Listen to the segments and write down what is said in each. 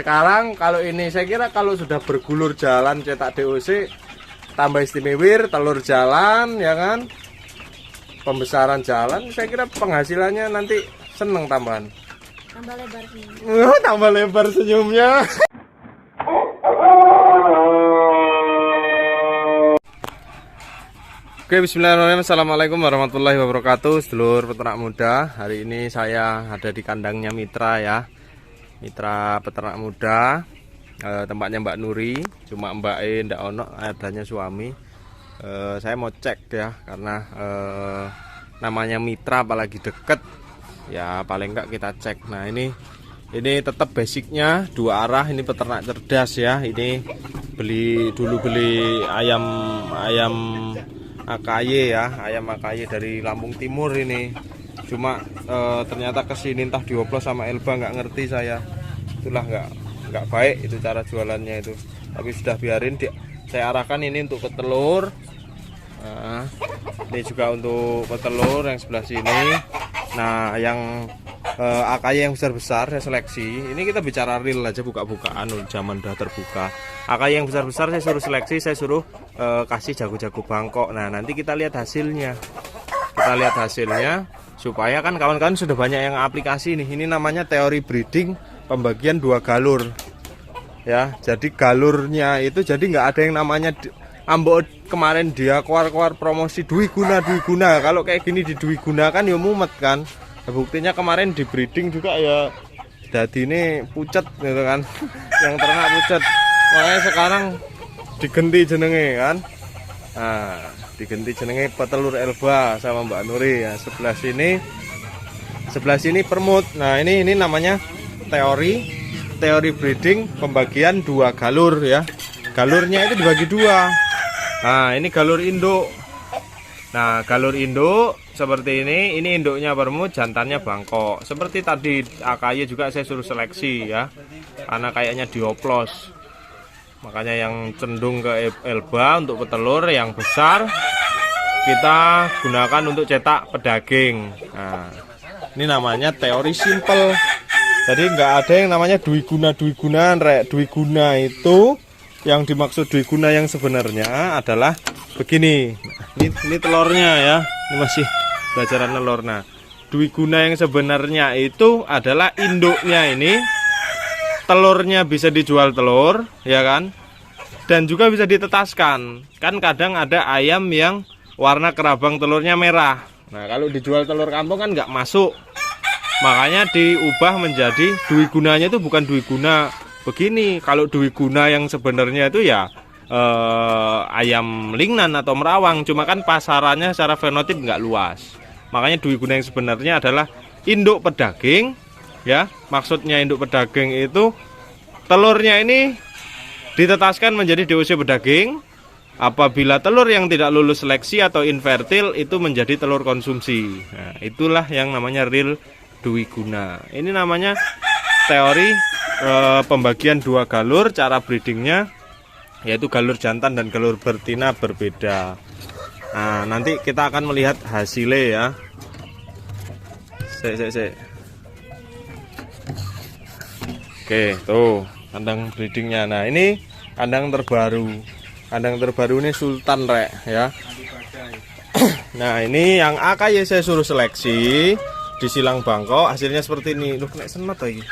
Sekarang kalau ini saya kira kalau sudah bergulur jalan cetak DOC, tambah istimewir, telur jalan, ya kan, pembesaran jalan, saya kira penghasilannya nanti seneng tambahan. Tambah lebar sih. Tambah lebar senyumnya. Oke, bismillahirrahmanirrahim. Assalamualaikum warahmatullahi wabarakatuh. Sedulur peternak muda, hari ini saya ada di kandangnya Mitra ya, Mitra peternak muda, tempatnya Mbak Nuri. Cuma Mbak ndak ono, adanya suami. Saya mau cek ya, karena namanya Mitra apalagi deket ya, paling enggak kita cek. Nah ini tetap basicnya dua arah. Ini peternak cerdas ya. Ini beli ayam AKY ya, ayam AKY dari Lampung Timur ini. Cuma ternyata kesini entah dioplos sama Elba, nggak ngerti saya. Itulah nggak baik itu cara jualannya itu. Tapi sudah biarin, saya arahkan ini untuk petelur. Nah, ini juga untuk petelur yang sebelah sini. Nah, yang AKY yang besar-besar saya seleksi. Ini kita bicara real aja, buka-bukaan, zaman udah terbuka. AKY yang besar-besar saya suruh seleksi, saya suruh kasih jago-jago Bangkok. Nah, nanti kita lihat hasilnya. Kita lihat hasilnya supaya kan kawan-kawan sudah banyak yang aplikasi nih. Ini namanya teori breeding pembagian dua galur. Ya, jadi galurnya itu jadi nggak ada yang namanya ambok kemarin dia keluar promosi dui guna. Kalau kayak gini di dui guna kan ya mumet kan. Nah, buktinya kemarin di breeding juga ya jadi ini pucet gitu kan. Yang ternak pucet. Makanya sekarang diganti jenenge kan. Nah, diganti jenenge petelur Elba sama Mbak Nuri ya. Sebelah sini permut. Nah, ini namanya teori breeding pembagian dua galur ya. Galurnya itu dibagi dua. Nah, ini galur induk. Nah, galur induk seperti ini induknya permut, jantannya Bangkok. Seperti tadi AKY juga saya suruh seleksi ya. Karena kayaknya dioplos. Makanya yang cenderung ke Elba untuk petelur yang besar kita gunakan untuk cetak pedaging. Nah, ini namanya teori simple. Jadi nggak ada yang namanya dui gunaan, rek. Dui guna itu yang dimaksud dui guna yang sebenarnya adalah begini. Ini telurnya ya. Ini masih pelajaran telur. Nah, dui guna yang sebenarnya itu adalah induknya ini. Telurnya bisa dijual telur, ya kan? Dan juga bisa ditetaskan. Kan kadang ada ayam yang warna kerabang telurnya merah. Nah, kalau dijual telur kampung kan nggak masuk. Makanya diubah menjadi dui gunanya itu bukan dui guna begini. Kalau dui guna yang sebenarnya itu ya ayam lingnan atau merawang. Cuma kan pasarannya secara fenotip nggak luas. Makanya dui guna yang sebenarnya adalah induk pedaging. Ya, maksudnya induk pedaging itu telurnya ini ditetaskan menjadi DOC pedaging. Apabila telur yang tidak lulus seleksi atau infertil itu menjadi telur konsumsi. Nah, itulah yang namanya real dui guna. Ini namanya teori pembagian dua galur. Cara breedingnya yaitu galur jantan dan galur betina berbeda. Nah, nanti kita akan melihat hasilnya ya. Oke, tuh kandang breedingnya. Nah, ini kandang terbaru. Kandang terbaru ini Sultan rek ya. Nah, ini yang AKY saya suruh seleksi di Silang Bangkok. Hasilnya seperti ini. Loh, kena senot lagi.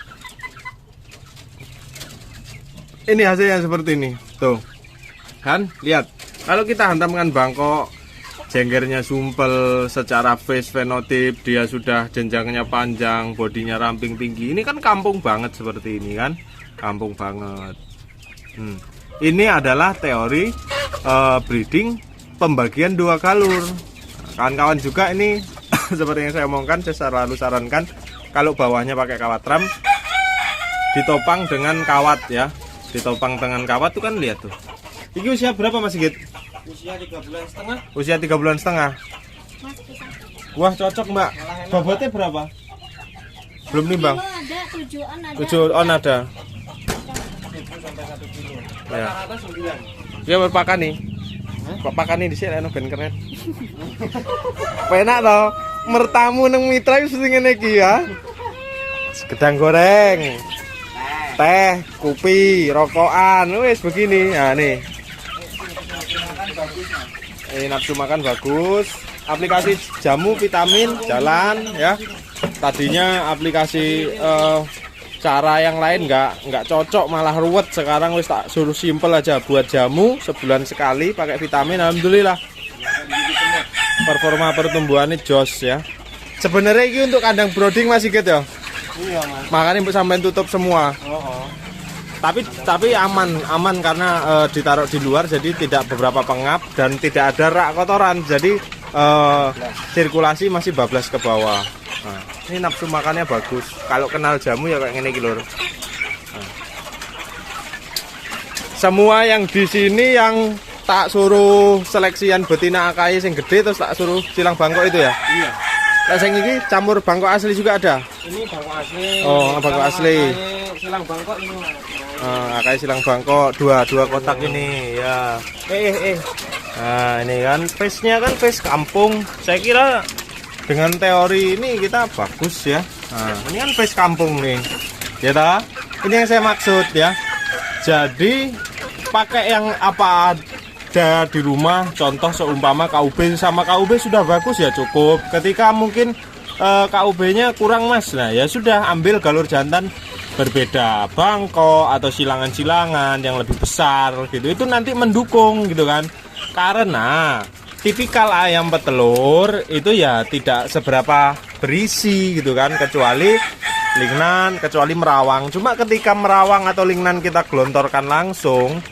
Ini hasilnya seperti ini. Tuh. Kan, lihat. Kalau kita hantamkan Bangkok, jenggernya sumpel, secara face fenotip dia sudah jenjangnya panjang, bodinya ramping tinggi. Ini kan kampung banget seperti ini kan. Kampung banget. Ini adalah teori breeding pembagian dua galur. Kawan-kawan juga ini seperti yang saya omongkan, saya selalu sarankan kalau bawahnya pakai kawat ram ditopang dengan kawat ya. Ditopang dengan kawat tuh kan, lihat tuh. Ini usia berapa Mas Sigit? Usia 3 bulan setengah. Usia 3 bulan setengah. Wah, cocok Mbak. Bobotnya berapa? Belum nimbang. Ada 7 on ada. 7 on ada. Sampai 1 kilo. Ya. Rata-rata 9. Dia berpakan nih. Kok pakan nih di sini ben keren. Penak toh. Mertamu nang Mitra wis ngene iki ya. Gedang goreng. teh, kopi, rokokan, wis begini. Nah, nih. Ini nafsu makan bagus. Aplikasi jamu vitamin jalan ya. Tadinya aplikasi cara yang lain nggak cocok, malah ruwet. Sekarang wis tak suruh simpel aja, buat jamu sebulan sekali pakai vitamin. Alhamdulillah performa pertumbuhannya jos ya. Sebenarnya ini untuk kandang brooding masih gitu ya. Iya, Mas. Makanya sampai tutup semua. Oh. Tapi aman karena ditaruh di luar, jadi tidak beberapa pengap dan tidak ada rak kotoran. Jadi sirkulasi masih bablas ke bawah. Nah, ini nafsu makannya bagus. Kalau kenal jamu ya kayak gini lur. Nah. Semua yang di sini yang tak suruh seleksian betina AKY yang gede terus tak suruh silang bangkok itu ya. Iya. Lah sing iki campur bangkok asli juga ada. Ini bangkok asli. Oh, bangkok asli. Silang bangkok ini. AKY silang bangkok dua kotak ini ya. Nah, ini kan face-nya kan face kampung. Saya kira dengan teori ini kita bagus ya. Nah, ini kan face kampung nih. Ya ta? Ini yang saya maksud ya. Jadi pakai yang apa ada di rumah, contoh seumpama KUB sama KUB sudah bagus ya cukup. Ketika mungkin KUB-nya kurang mas, nah ya sudah ambil galur jantan berbeda, bangkok atau silangan-silangan yang lebih besar gitu. Itu nanti mendukung gitu kan. Karena tipikal ayam petelur itu ya tidak seberapa berisi gitu kan, kecuali lingnan, kecuali merawang. Cuma ketika merawang atau lingnan kita gelontorkan langsung,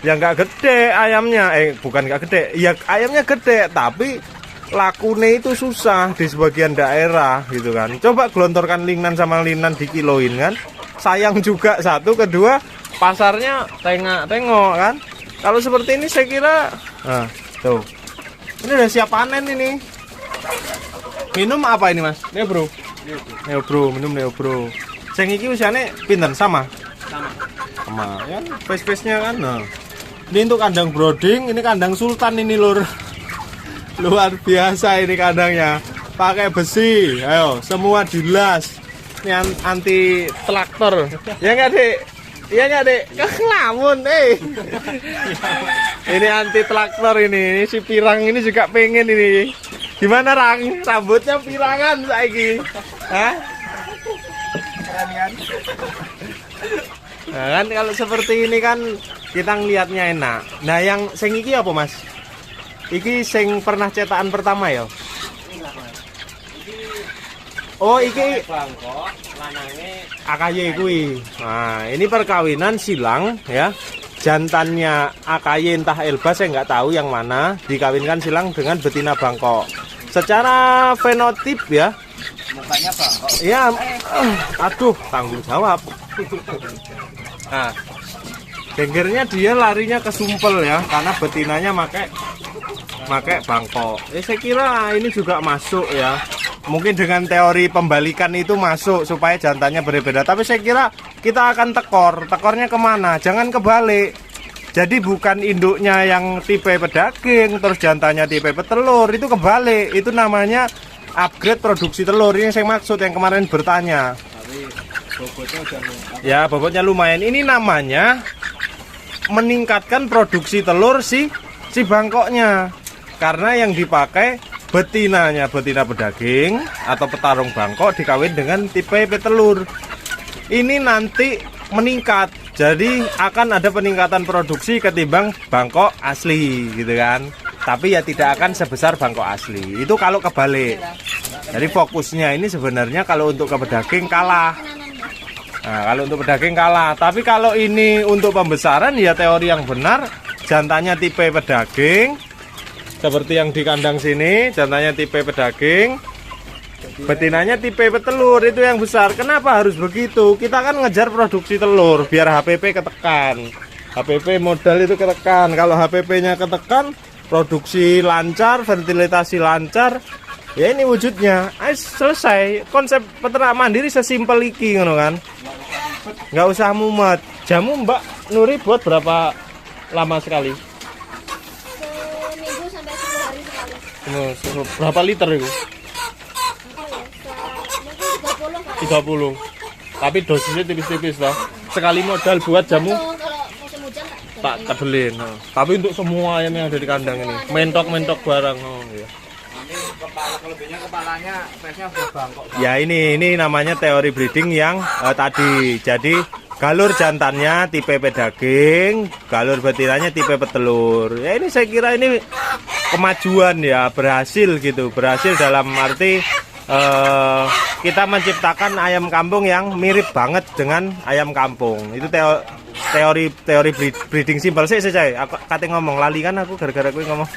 ya nggak gede ayamnya, bukan nggak gede, ya ayamnya gede, tapi lakune itu susah di sebagian daerah gitu kan. Coba gelontorkan lingnan sama lingnan dikiloin kan, sayang juga. Satu, kedua pasarnya tengok kan. Kalau seperti ini saya kira, nah tuh, ini udah siap panen ini. Minum apa ini mas? Neobro. Neobro, minum Neobro. Sing iki usianya pinten sama? Sama kan, face-face-nya kan. Nah, ini untuk kandang brooding, ini kandang sultan ini lur. Luar biasa ini kandangnya. Pakai besi, ayo semua dilas. Ini anti traktor. Ya nggak dek? Iya nggak dek? Ngelamun Ini anti traktor ini. Si pirang ini juga pengen ini. Gimana Rang? Rambutnya pirangan saiki. Hah? Keren kan? Nah kan kalau seperti ini kan kita ngelihatnya enak. Nah yang sing iki apa mas? Iki sing pernah cetakan pertama ya? Oh iki Bangkok, lanange AKY kuwi. Nah ini perkawinan silang ya. Jantannya AKY entah Elba saya nggak tahu yang mana, dikawinkan silang dengan betina Bangkok. Secara fenotip ya, mukanya bangkok. ya aduh tanggung jawab. Nah, denggernya dia larinya ke sumpel ya, karena betinanya pakai Bangkok. Saya kira ini juga masuk ya. Mungkin dengan teori pembalikan itu masuk supaya jantannya berbeda. Tapi saya kira kita akan tekornya kemana? Jangan kebalik. Jadi bukan induknya yang tipe pedaging, terus jantannya tipe petelur, itu kebalik. Itu namanya upgrade produksi telur. Ini yang saya maksud yang kemarin bertanya. Tapi bobotnya udah meningkat. Ya bobotnya lumayan. Ini namanya meningkatkan produksi telur si bangkoknya. Karena yang dipakai betinanya betina pedaging atau petarung Bangkok dikawin dengan tipe petelur. Ini nanti meningkat, jadi akan ada peningkatan produksi ketimbang Bangkok asli gitu kan. Tapi ya tidak akan sebesar Bangkok asli. Itu kalau kebalik. Jadi fokusnya ini sebenarnya kalau untuk ke pedaging kalah. Nah, kalau untuk pedaging kalah. Tapi kalau ini untuk pembesaran ya teori yang benar, jantannya tipe pedaging. Seperti yang di kandang sini, jantannya tipe pedaging, betinanya tipe petelur, itu yang besar. Kenapa harus begitu? Kita kan ngejar produksi telur, biar HPP ketekan. HPP modal itu ketekan. Kalau HPP-nya ketekan, produksi lancar, fertilitasi lancar, ya ini wujudnya. Selesai. Konsep peternak mandiri sesimpel iki, ngono kan? Nggak usah mumet. Jamu Mbak Nuri buat berapa lama sekali? Berapa liter itu? 30. Tapi dosisnya tipis-tipis lah. sekali modal buat jamu Kalau musim hujan tak beliin. Tapi untuk semua ayam yang ada di kandang ini, mentok barang. Ya. Ini kepala kelebihnya kepalanya face-nya sudah bangkok. Ya ini namanya teori breeding yang tadi. Jadi galur jantannya tipe pedaging, galur betinanya tipe petelur. Ya ini saya kira ini kemajuan ya, berhasil gitu. Berhasil dalam arti kita menciptakan ayam kampung yang mirip banget dengan ayam kampung. Itu teori breeding simpel sih saya. Aku kate ngomong lali kan aku gara-gara aku ngomong.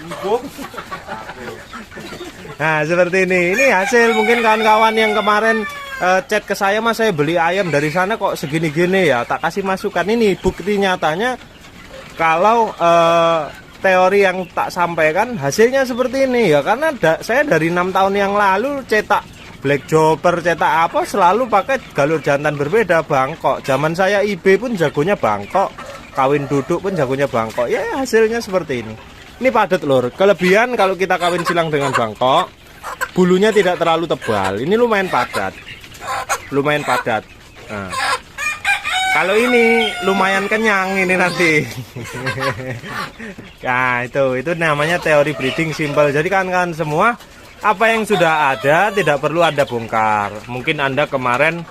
Nah, seperti ini. Ini hasil mungkin kawan-kawan yang kemarin chat ke saya, Mas, saya beli ayam dari sana kok segini-gini ya. Tak kasih masukan, ini bukti nyatanya kalau teori yang tak sampaikan hasilnya seperti ini ya. Karena saya dari 6 tahun yang lalu cetak black jobber, cetak apa selalu pakai galur jantan berbeda, bangkok. Zaman saya IB pun jagonya bangkok, kawin duduk pun jagonya bangkok. Ya hasilnya seperti ini. Ini padat lur. Kelebihan kalau kita kawin silang dengan bangkok, bulunya tidak terlalu tebal. Ini lumayan padat. Lumayan padat. Nah. Kalau ini lumayan kenyang ini nanti. Nah, itu namanya teori breeding simple. Jadi kawan-kawan semua, apa yang sudah ada tidak perlu Anda bongkar. Mungkin Anda kemarin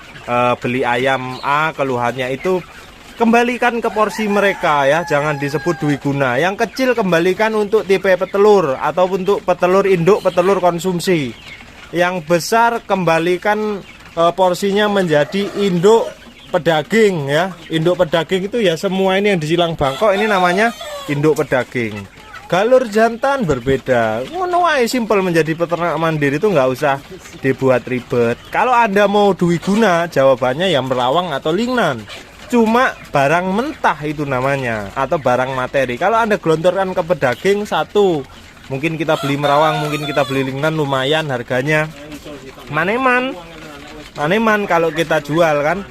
beli ayam A, keluhannya itu kembalikan ke porsi mereka ya, jangan disebut dwiguna. Yang kecil kembalikan untuk tipe petelur atau untuk petelur induk, petelur konsumsi. Yang besar kembalikan porsinya menjadi induk pedaging ya. Induk pedaging itu ya semua ini yang disilang bangkok ini namanya induk pedaging. Galur jantan berbeda. Ngono wae simpel, menjadi peternak mandiri itu nggak usah dibuat ribet. Kalau Anda mau dwiguna, jawabannya ya merawang atau lingnan. Cuma barang mentah itu namanya, atau barang materi. Kalau Anda gelontorkan ke pedaging satu, mungkin kita beli merawang, mungkin kita beli lingnan, lumayan harganya. Maneman kalau kita jual kan,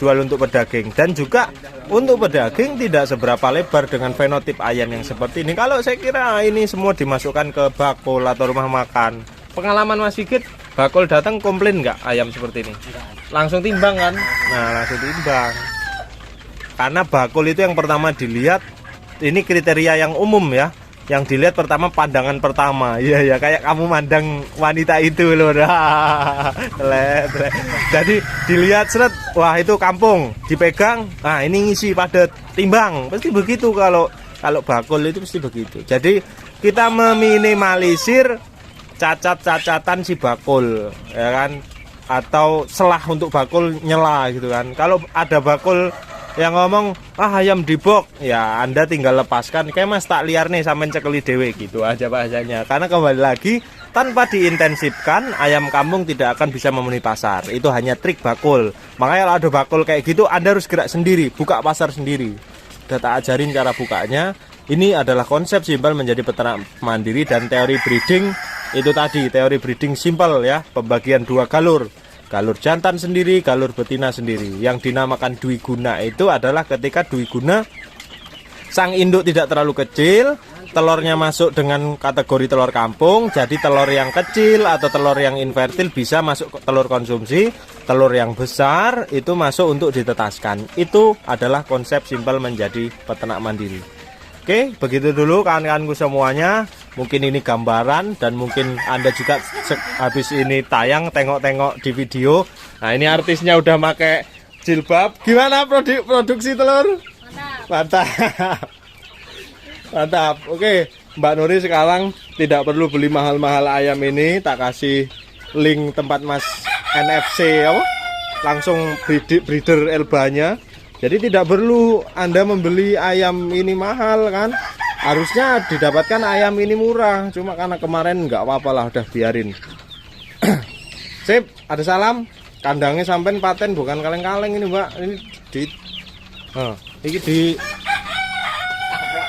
jual untuk pedaging. Dan juga untuk pedaging tidak seberapa lebar dengan fenotip ayam yang seperti ini. Kalau saya kira ini semua dimasukkan ke bakul atau rumah makan. Pengalaman Mas Sigit, bakul datang komplain nggak ayam seperti ini? Langsung timbang kan? Nah, langsung timbang. Karena bakul itu yang pertama dilihat, ini kriteria yang umum ya. Yang dilihat pertama pandangan pertama. Iya ya, kayak kamu mandang wanita itu loh. Jadi dilihat seret, wah itu kampung, dipegang, nah ini ngisi padat, timbang. Pasti begitu kalau bakul itu pasti begitu. Jadi kita meminimalisir cacat-cacatan si bakul, ya kan? Atau selah untuk bakul nyela gitu kan. Kalau ada bakul yang ngomong, ayam dibok, ya Anda tinggal lepaskan, kayak Mas tak liar nih sampean cekeli dewe, gitu aja bahasanya. Karena kembali lagi, tanpa diintensifkan, ayam kampung tidak akan bisa memenuhi pasar. Itu hanya trik bakul. Makanya kalau ada bakul kayak gitu, Anda harus gerak sendiri, buka pasar sendiri. Udah tak ajarin cara bukanya. Ini adalah konsep simpel menjadi peternak mandiri. Dan teori breeding itu tadi, teori breeding simpel ya, pembagian 2 galur. Galur jantan sendiri, galur betina sendiri. Yang dinamakan dwiguna itu adalah ketika dwiguna sang induk tidak terlalu kecil, telurnya masuk dengan kategori telur kampung. Jadi telur yang kecil atau telur yang infertil bisa masuk ke telur konsumsi. Telur yang besar itu masuk untuk ditetaskan. Itu adalah konsep simpel menjadi peternak mandiri. Oke, begitu dulu kawan-kawanku semuanya. Mungkin ini gambaran dan mungkin Anda juga habis ini tayang tengok-tengok di video. Nah, ini artisnya udah pakai jilbab. Gimana produksi telur? Mantap. Mantap. Oke, Mbak Nuri sekarang tidak perlu beli mahal-mahal ayam ini. Tak kasih link tempat Mas NFC apa? Langsung breeder Elbanya. Jadi tidak perlu Anda membeli ayam ini mahal kan. Harusnya didapatkan ayam ini murah. Cuma karena kemarin nggak apa-apa lah, udah biarin. Sip, ada salam. Kandangnya sampai paten, bukan kaleng-kaleng ini Mbak. Ini di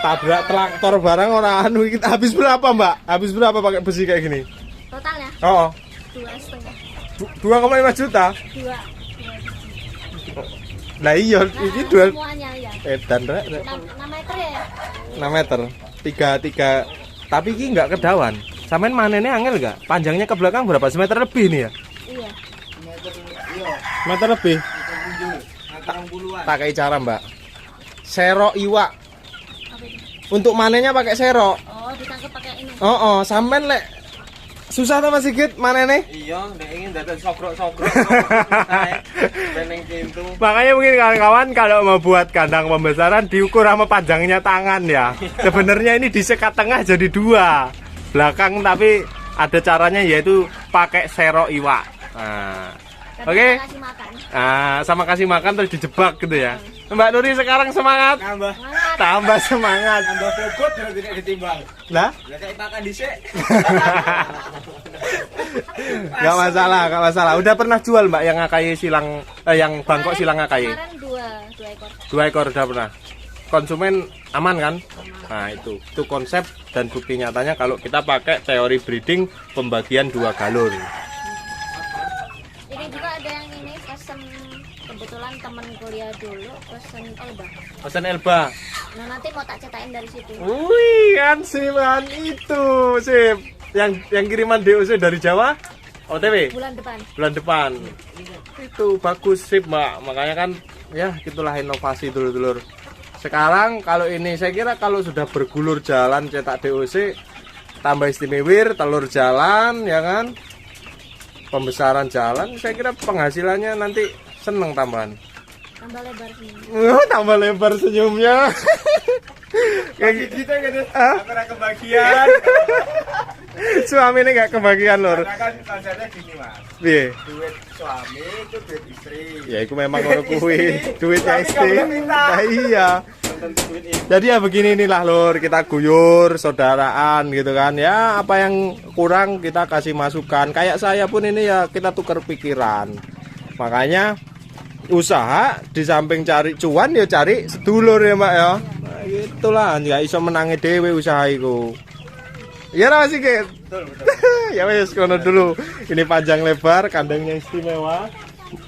tabrak traktor barang orang anu. Habis berapa Mbak? Habis berapa pakai besi kayak gini? Totalnya? Oh, 2,5. 2,5 juta. 2. Nah iya, ini dua. Semuanya ya. Dan 6 meter ya? 6 meter. 3. Tapi ini nggak kedawan. Sampean manennya angel nggak? Panjangnya ke belakang berapa? Semeter lebih nih ya? Iya. Meter lebih. 40-an. Tak kayak cara mbak. Serok iwak. Apa itu? Untuk manennya pakai serok. Oh, ditangkap pakai ini. Oh, sampean lek susah tuh Mas Sigit manene. Iya, nek ingin dadan sogrok-sogrok. Beneng pintu. Makanya mungkin kawan-kawan kalau mau buat kandang pembesaran diukur sama panjangnya tangan ya. Sebenarnya ini disekat tengah jadi 2 belakang, tapi ada caranya yaitu pakai serok iwak. Nah, Karena oke. kita kasih makan. Sama kasih makan terus dijebak gitu ya. Mbak Nuri sekarang semangat. Nambah. Semangat. Tambah semangat. Nambah bobot ya tidak ditimbang. Lah, Lah kayak makan dhisik. nggak masalah. Udah pernah jual Mbak yang ngakai silang, yang bangkok silang ngakai? Kemarin 2 ekor. 2 ekor udah pernah. Konsumen aman kan? Nah itu konsep dan bukti nyatanya kalau kita pakai teori breeding pembagian 2 galur. Ini juga ada yang ini pesen, kebetulan temen kuliah dulu pesen Elba. Pesan Elba. Nah nanti mau tak cetakin dari situ. Wih, kan itu sip. Yang kiriman DOC dari Jawa, OTW Bulan depan. Itu bagus sip Mbak. Makanya kan ya itulah inovasi dulur-dulur. Sekarang kalau ini saya kira kalau sudah bergulur jalan cetak DOC, tambah istimewir, telur jalan ya kan, pembesaran jalan, saya kira penghasilannya nanti seneng tambahan. Tambah lebar sini. Tambah lebar senyumnya. Kayak Gitu gitu. Hah? Aku ora kebagian. Suami ini gak kebagian lur. Karena kan konsepnya gini, Mas. Piye? Duit suami itu duit istri. Ya itu memang ngono kuwi, duitnya Tapi istri. nggak boleh minta. Nah, iya. Nonton duit ini. Jadi ya begini inilah lur, kita guyur saudaraan gitu kan. Ya apa yang kurang kita kasih masukan. Kayak saya pun ini ya kita tukar pikiran. Makanya usaha di samping cari cuan ya cari sedulur ya Mbak ya. Nah, gitulah, nggak iso menangi dhewe usaha iku. Iya lah Mas Sigit. Ya wes kono dulu. Ini panjang lebar, kandangnya istimewa.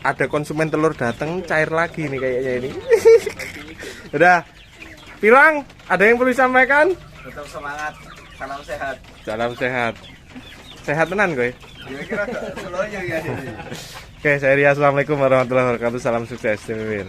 Ada konsumen telur datang cair lagi nih kayaknya ini. Udah. Pirang, ada yang perlu disampaikan? Tetap semangat. Salam sehat. Salam sehat. Sehat tenan gue. Kira-kira selonya ya. Oke, saya Ria. Assalamualaikum warahmatullahi wabarakatuh. Salam sukses. Timur.